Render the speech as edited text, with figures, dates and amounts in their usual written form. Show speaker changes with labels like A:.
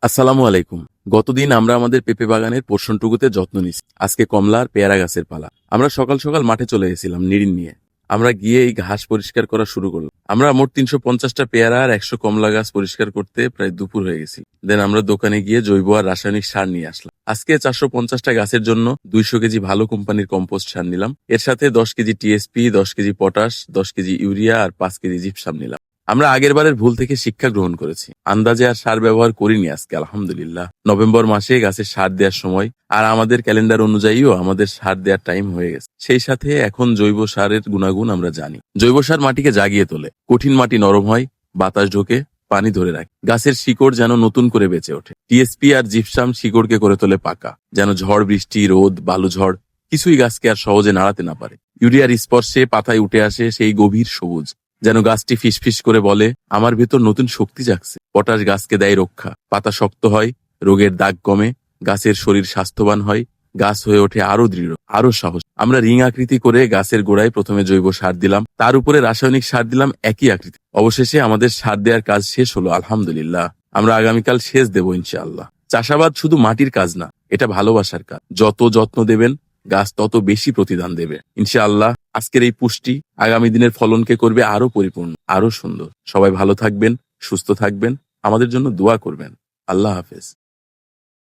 A: আসসালামু আলাইকুম। গতদিন আমরা আমাদের পেঁপে বাগানের পোর্শনটুকুতে যত্ন নিছি। আজকে কমলা আর পেয়ারা গাছের পালা। আমরা সকাল সকাল মাঠে চলে গেছিলাম নিরিন নিয়ে। আমরা গিয়ে এই ঘাস পরিষ্কার করা শুরু করলাম। আমরা মোট ৩৫০টা পেয়ারা আর ১০০ কমলা গাছ পরিষ্কার করতে প্রায় দুপুর হয়ে গেছিল। দেন আমরা দোকানে গিয়ে জৈব আর রাসায়নিক সার নিয়ে আসলাম। আজকে ৪৫০টা গাছের জন্য ২০০ কেজি ভালো কোম্পানির কম্পোস্ট সার নিলাম। এর সাথে ১০ KG TSP, ১০ KG potash, ১০ KG urea আর ৫ কেজি জিপসাম নিলাম। আমরা আগের বারের ভুল থেকে শিক্ষা গ্রহণ করেছি। আন্দাজে আর সার ব্যবহার করিনি আজকে, আলহামদুলিল্লাহ। নভেম্বর মাসে গাছের সার দেওয়ার সময় আর আমাদের ক্যালেন্ডার অনুযায়ীও আমাদের সার দেওয়ার টাইম হয়ে গেছে। সেই সাথে এখন জৈব সারের গুণাগুণ আমরা জানি। জৈব সার মাটিকে জাগিয়ে তোলে, কঠিন মাটি নরম হয়, বাতাস ঢোকে, পানি ধরে রাখে, গাছের শিকড় যেন নতুন করে বেঁচে ওঠে। টিএসপি আর জিপসাম শিকড়কে করে তোলে পাকা, যেন ঝড় বৃষ্টি, রোদ, বালু ঝড় কিছুই গাছকে আর সহজে নাড়াতে না পারে। ইউরিয়ার স্পর্শে পাতায় উঠে আসে সেই গভীর সবুজ, যেন গাছটি ফিসফিস করে বলে, আমার ভেতর নতুন শক্তি জাগছে। পটাশ গাছকে দেয় রক্ষা, পাতা শক্ত হয়, রোগের দাগ কমে, গাছের শরীর স্বাস্থ্যবান হয়, গাছ হয়ে ওঠে আরো দৃঢ়, আরো সাহস। আমরা রিং আকৃতি করে গাছের গোড়ায় প্রথমে জৈব সার দিলাম, তার উপরে রাসায়নিক সার দিলাম একই আকৃতি। অবশেষে আমাদের সার দেওয়ার কাজ শেষ হলো, আলহামদুলিল্লাহ। আমরা আগামীকাল সেচ দেবো ইনশাআল্লাহ। চাষাবাদ শুধু মাটির কাজ না, এটা ভালোবাসার কাজ। যত যত্ন দেবেন গাছ তত বেশি প্রতিদান দেবে ইনশাআল্লাহ। আজকের এই পুষ্টি আগামী দিনের ফলনকে করবে আরো পরিপূর্ণ, আরো সুন্দর। সবাই ভালো থাকবেন, সুস্থ থাকবেন, আমাদের জন্য দোয়া করবেন। আল্লাহ হাফেজ।